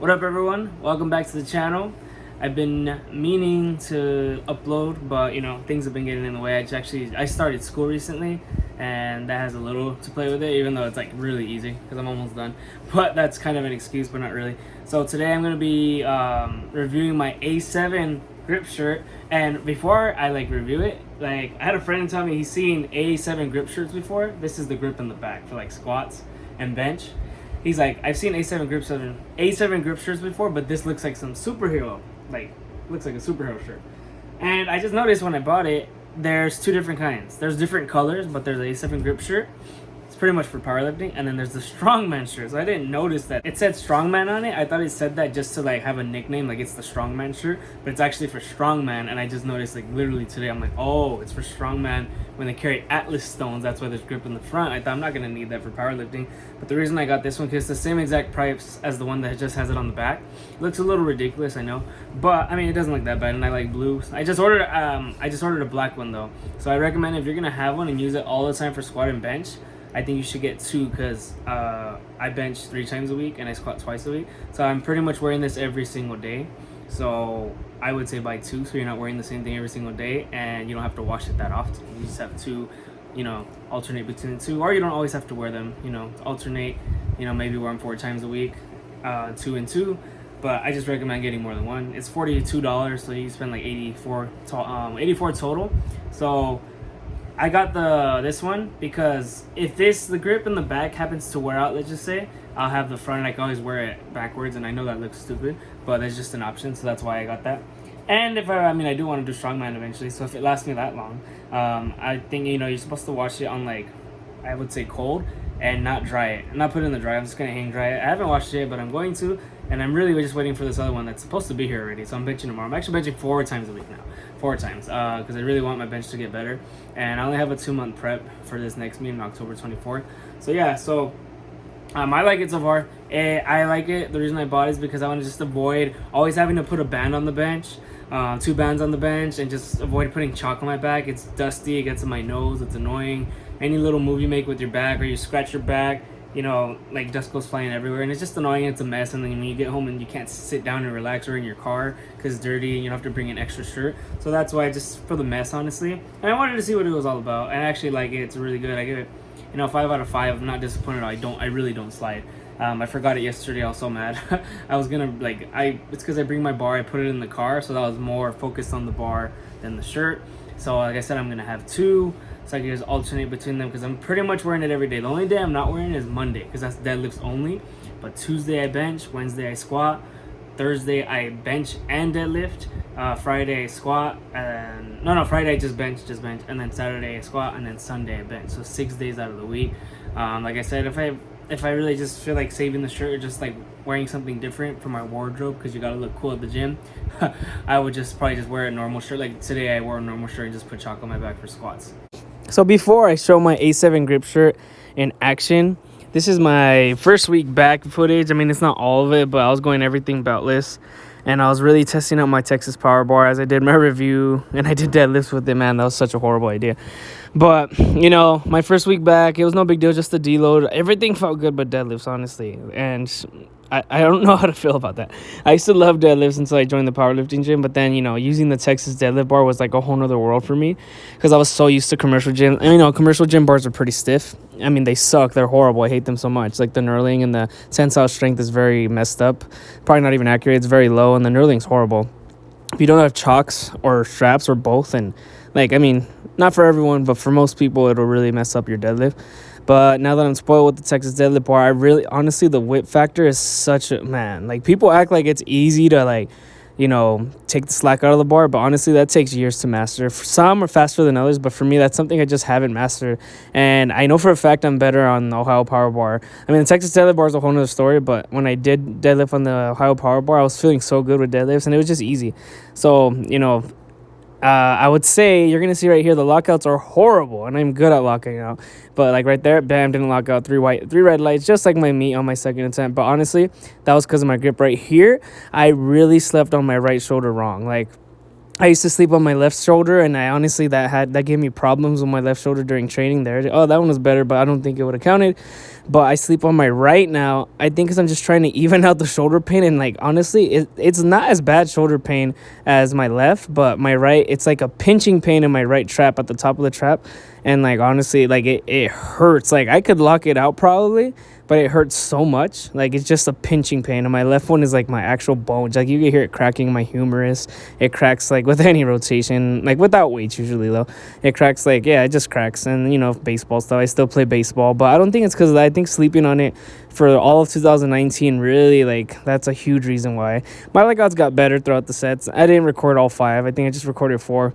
What up, everyone? Welcome back to the channel. I've been meaning to upload, but things have been getting in the way. I started school recently, and that has a little to play with it, even though it's like really easy because I'm almost done. But that's kind of an excuse, but not really. So today I'm gonna be reviewing my A7 grip shirt, and before I review it, I had a friend tell me he's seen A7 grip shirts before. This is the grip in the back for squats and bench. He's like, I've seen A7 grip shirts before, but this looks like some superhero, looks like a superhero shirt. And I just noticed when I bought it, there's two different kinds. There's different colors, but there's an A7 grip shirt. It's pretty much for powerlifting, and then there's the strongman shirt. So I didn't notice that it said strongman on it. I thought it said that just to have a nickname, it's the strongman shirt, but it's actually for strongman. And I just noticed literally today, I'm like, oh, it's for strongman. When they carry Atlas stones, that's why there's grip in the front. I thought I'm not gonna need that for powerlifting, but the reason I got this one because it's the same exact price as the one that just has it on the back. It looks a little ridiculous, I know, but I mean it doesn't look that bad, and I like blue. I just ordered a black one though, so I recommend if you're gonna have one and use it all the time for squat and bench, I think you should get two because I bench 3 times a week and I squat twice a week. So I'm pretty much wearing this every single day. So I would say buy 2 so you're not wearing the same thing every single day and you don't have to wash it that often. You just have to, alternate between the 2, or you don't always have to wear them, alternate, maybe wear them 4 times a week, 2 and 2. But I just recommend getting more than one. It's $42, so you spend 84 total. So I got this one because if the grip in the back happens to wear out, let's just say, I'll have the front and I can always wear it backwards, and I know that looks stupid, but there's just an option, so that's why I got that. And if I do want to do strongman eventually, so if it lasts me that long, I think you're supposed to wash it on I would say cold and not dry it. I'm not put it in the dryer, I'm just gonna hang dry it. I haven't washed it, but I'm going to, and I'm really just waiting for this other one that's supposed to be here already. So I'm benching tomorrow. I'm actually benching 4 times a week now. 4 times, because I really want my bench to get better. And I only have a 2-month prep for this next meet on October 24th. So yeah, I like it so far. I like it. The reason I bought it is because I want to just avoid always having to put a band on the bench, 2 bands on the bench, and just avoid putting chalk on my back. It's dusty, it gets in my nose, it's annoying. Any little move you make with your back or you scratch your back, dust goes flying everywhere, and it's just annoying. It's a mess, and then when you get home and you can't sit down and relax, or in your car because it's dirty and you have to bring an extra shirt. So that's why, just for the mess, honestly. And I wanted to see what it was all about. I actually like it. It's really good. I give it 5 out of 5. I'm not disappointed. I really don't slide. I forgot it yesterday. I was so mad. I was gonna it's because I bring my bar, I put it in the car, so that was more focused on the bar than the shirt. So like I said, I'm gonna have 2 so I can just alternate between them because I'm pretty much wearing it every day. The only day I'm not wearing it is Monday because that's deadlifts only. But Tuesday I bench, Wednesday I squat, Thursday I bench and deadlift, Friday I squat, and Friday I just bench, and then Saturday I squat, and then Sunday I bench. So 6 days out of the week. Like I said, if I really just feel like saving the shirt or just wearing something different for my wardrobe because you gotta look cool at the gym, I would probably just wear a normal shirt. Like today I wore a normal shirt and just put chalk on my back for squats. So before I show my A7 grip shirt in action, this is my first week back footage. I mean, it's not all of it, but I was going everything beltless, and I was really testing out my Texas power bar as I did my review, and I did deadlifts with it. Man, that was such a horrible idea. But, my first week back, it was no big deal, just the deload. Everything felt good but deadlifts, honestly. And I don't know how to feel about that. I used to love deadlifts until I joined the powerlifting gym. But then, using the Texas deadlift bar was a whole nother world for me because I was so used to commercial gym. And, commercial gym bars are pretty stiff. I mean, they suck. They're horrible. I hate them so much. The knurling and the tensile strength is very messed up. Probably not even accurate. It's very low, and the knurling's horrible. If you don't have chocks or straps or both, and not for everyone, but for most people, it'll really mess up your deadlift. But now that I'm spoiled with the Texas deadlift bar, honestly, the whip factor is such a, man. People act like it's easy to, take the slack out of the bar, but honestly, that takes years to master. Some are faster than others, but for me, that's something I just haven't mastered. And I know for a fact I'm better on the Ohio Power Bar. I mean, the Texas deadlift bar is a whole nother story, but when I did deadlift on the Ohio Power Bar, I was feeling so good with deadlifts, and it was just easy. So, I would say you're going to see right here the lockouts are horrible, and I'm good at locking out. But right there, bam, didn't lock out. 3 red lights, just like my meat on my second attempt. But honestly, that was because of my grip right here. I really slept on my right shoulder wrong. I used to sleep on my left shoulder, and I honestly that gave me problems with my left shoulder during training. There, oh, that one was better, but I don't think it would have counted. But I sleep on my right now. I think because I'm just trying to even out the shoulder pain, and like honestly, it's not as bad shoulder pain as my left, but my right, it's like a pinching pain in my right trap at the top of the trap, and like honestly, like it hurts. Like I could lock it out probably, but it hurts so much. Like it's just a pinching pain, and my left one is like my actual bones. Like you can hear it cracking in my humerus. It cracks like with any rotation, like without weights usually though. It cracks like, yeah, it just cracks. And you know, baseball stuff, I still play baseball, but I don't think it's because of that. I think sleeping on it for all of 2019 really, like, that's a huge reason why. My workouts got better throughout the sets. I didn't record all 5. I think I just recorded 4.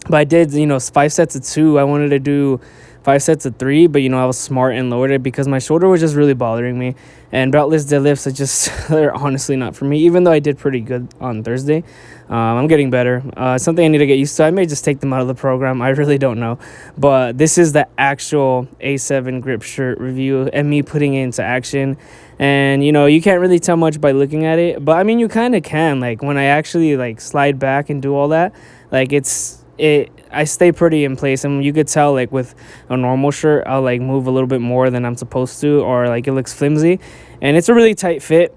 But I did, 5 sets of 2. I wanted to do 5 sets of 3, but, I was smart and lowered it because my shoulder was just really bothering me. And beltless deadlifts are just, they're honestly not for me, even though I did pretty good on Thursday. I'm getting better. Something I need to get used to. I may just take them out of the program. I really don't know. But this is the actual A7 grip shirt review and me putting it into action. And, you can't really tell much by looking at it. But, I mean, you kind of can. Like, when I actually, like, slide back and do all that, like, I stay pretty in place, and you could tell like with a normal shirt I'll like move a little bit more than I'm supposed to, or like it looks flimsy, and it's a really tight fit.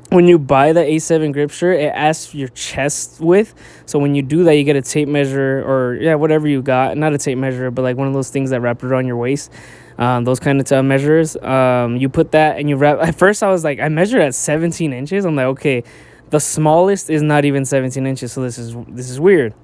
When you buy the A7 grip shirt, it asks your chest width, so when you do that you get a tape measure, or whatever you got, not a tape measure but like one of those things that wrap around your waist, those kind of measures. You put that and you wrap. At first I was like, I measured at 17 inches. I'm like, okay, the smallest is not even 17 inches, so this is weird.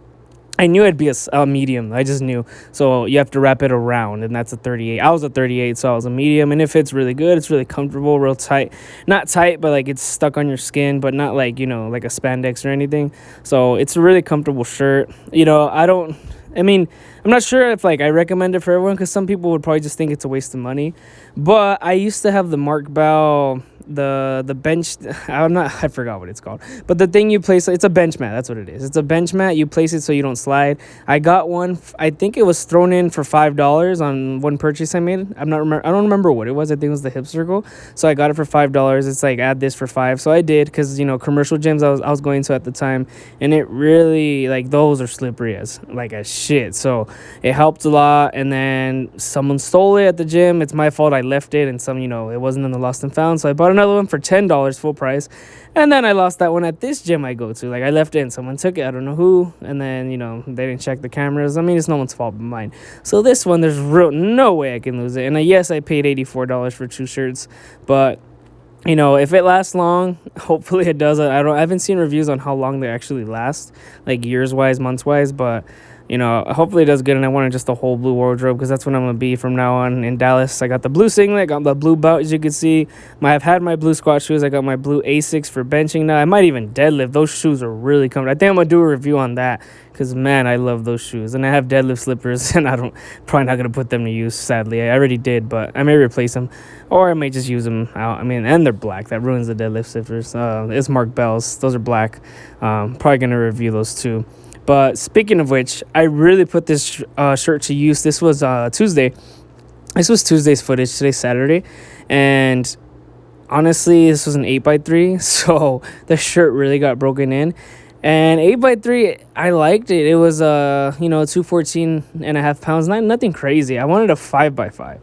I knew it'd be a medium. I just knew. So you have to wrap it around, and that's a 38. I was a 38, so I was a medium, and it fits really good. It's really comfortable, real tight. Not tight, but like it's stuck on your skin, but not like, like a spandex or anything. So it's a really comfortable shirt. I'm not sure if like I recommend it for everyone, because some people would probably just think it's a waste of money. But I used to have the Mark Bell, the bench, I forgot what it's called, but the thing you place, it's a bench mat. That's what it is. It's a bench mat. You place it so you don't slide. I got one. I think it was thrown in for $5 on one purchase I made. I don't remember what it was. I think it was the Hip Circle. So I got it for $5. It's like, add this for $5. So I did, because commercial gyms I was going to at the time, and it really, like, those are slippery as shit. So it helped a lot. And then someone stole it at the gym. It's my fault. I left it, and it wasn't in the lost and found. So I bought another one for $10 full price, and then I lost that one at this gym I go to. Like, I left it and someone took it. I don't know who. And then they didn't check the cameras. I mean, it's no one's fault but mine. So this one, there's no way I can lose it. And yes, I paid $84 for 2 shirts, but if it lasts long, hopefully it does. I haven't seen reviews on how long they actually last, like years wise, months wise, but hopefully it does good. And I wanted just the whole blue wardrobe, because that's what I'm going to be from now on in Dallas. I got the blue singlet, got the blue belt, as you can see. I've had my blue squat shoes. I got my blue Asics for benching now. I might even deadlift. Those shoes are really comfortable. I think I'm going to do a review on that, because, man, I love those shoes. And I have deadlift slippers, and probably not going to put them to use, sadly. I already did, but I may replace them, or I may just use them out. I mean, and they're black. That ruins the deadlift slippers. It's Mark Bell's. Those are black. Probably going to review those too. But speaking of which, I really put this shirt to use. This was Tuesday. This was Tuesday's footage. Today's Saturday. And honestly, this was an 8x3. So the shirt really got broken in. And 8x3, I liked it. It was, 214 and a half pounds. Nothing crazy. I wanted a 5x5.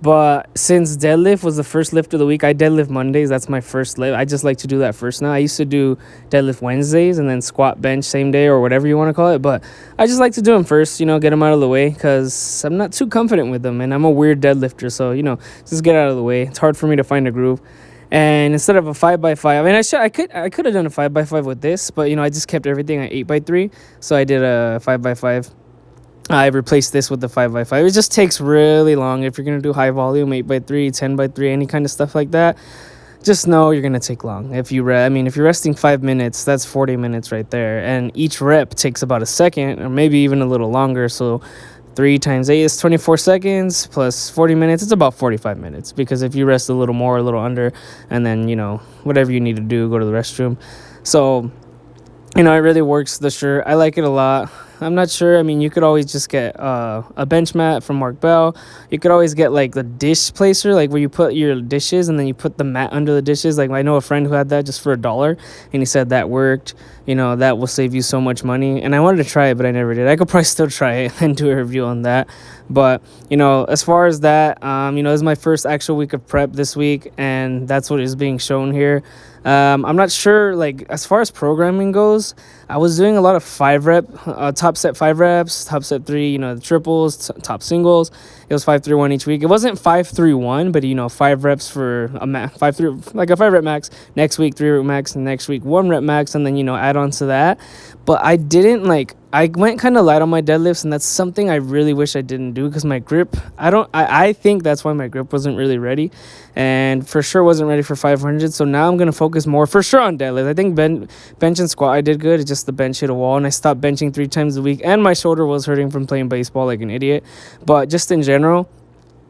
But since deadlift was the first lift of the week, I deadlift Mondays. That's my first lift. I just like to do that first now. I used to do deadlift Wednesdays and then squat bench same day, or whatever you want to call it. But I just like to do them first, get them out of the way, because I'm not too confident with them. And I'm a weird deadlifter. So, just get out of the way. It's hard for me to find a groove. And instead of a 5x5, I mean, I could have done a 5x5 with this, but, I just kept everything at 8x3. So I did a 5x5. I replaced this with the 5x5. It just takes really long. If you're going to do high volume, 8x3, 10x3, any kind of stuff like that, just know you're going to take long. If you're resting 5 minutes, that's 40 minutes right there. And each rep takes about a second, or maybe even a little longer. So 3 times 8 is 24 seconds plus 40 minutes. It's about 45 minutes, because if you rest a little more, a little under, and then, whatever you need to do, go to the restroom. So You know, it really works, the shirt. I like it a lot. I'm not sure. I mean, you could always just get a bench mat from Mark Bell. You could always get like the dish placer, like where you put your dishes and then you put the mat under the dishes. Like I know a friend who had that just for $1, and he said that worked. You know, that will save you so much money. And I wanted to try it, but I never did. I could probably still try it and do a review on that. But you know, as far as that, you know, this is my first actual week of prep this week, and that's what is being shown here. I'm not sure, like, as far as programming goes, I was doing a lot of 5-rep, top set 5 reps, top set 3, you know, the triples, top singles. It was 5-3-1 each week. It wasn't 5-3-1, but, you know, 5 reps for a 5-3, like a 5-rep max. Next week, 3-rep max, and next week, 1-rep max, and then, you know, add on to that. But I didn't, like, I went kind of light on my deadlifts, and that's something I really wish I didn't do because my grip, I think that's why my grip wasn't really ready, and for sure wasn't ready for 500. So now I'm going to focus more for sure on deadlift. I think bench and squat I did good. It's just the bench hit a wall, and I stopped benching 3 times a week, and my shoulder was hurting from playing baseball like an idiot. But just in general,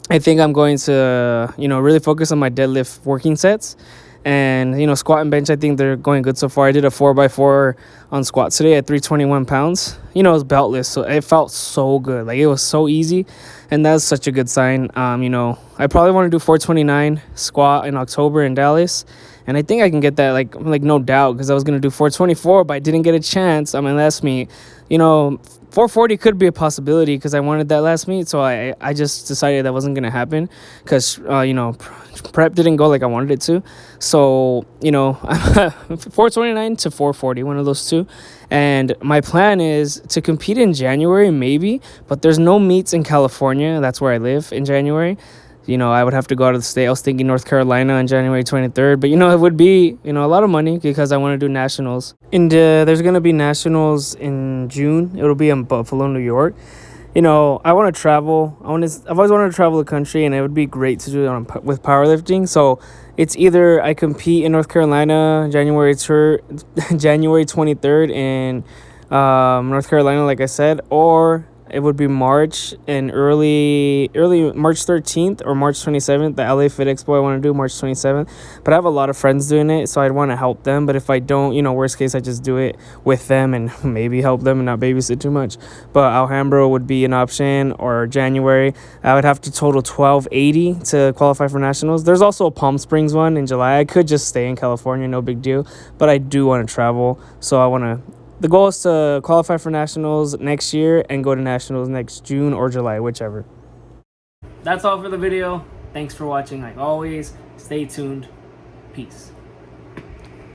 I think I'm going to, you know, really focus on my deadlift working sets. And, you know, squat and bench, I think they're going good so far. I did a 4x4 on squat today at 321 pounds. You know, it was beltless, so it felt so good. Like, it was so easy, and that's such a good sign. You know, I probably want to do 429 squat in October in Dallas, and I think I can get that, like no doubt, because I was going to do 424, but I didn't get a chance on my last meet. You know, 440 could be a possibility because I wanted that last meet, so I just decided that wasn't going to happen because, you know, prep didn't go like I wanted it to. So, you know, 429 to 440, one of those two. And my plan is to compete in January, maybe, but there's no meets in California. That's where I live in January. You know, I would have to go out of the state. I was thinking North Carolina on January 23rd. But, you know, it would be, you know, a lot of money because I want to do nationals. And there's going to be nationals in June. It'll be in Buffalo, New York. You know, I want to travel. I've always wanted to travel the country, and it would be great to do it with powerlifting. So it's either I compete in North Carolina January 23rd in North Carolina, like I said, or it would be March and early March 13th or March 27th, the LA Fit Expo I want to do March 27th. But I have a lot of friends doing it, so I'd want to help them. But if I don't, you know, worst case, I just do it with them and maybe help them and not babysit too much. But Alhambra would be an option, or January. I would have to total 1280 to qualify for nationals. There's also a Palm Springs one in July. I could just stay in California, no big deal. But I do want to travel, so I want to. The goal is to qualify for nationals next year and go to nationals next June or July, whichever. That's all for the video. Thanks for watching. Like always, stay tuned. Peace.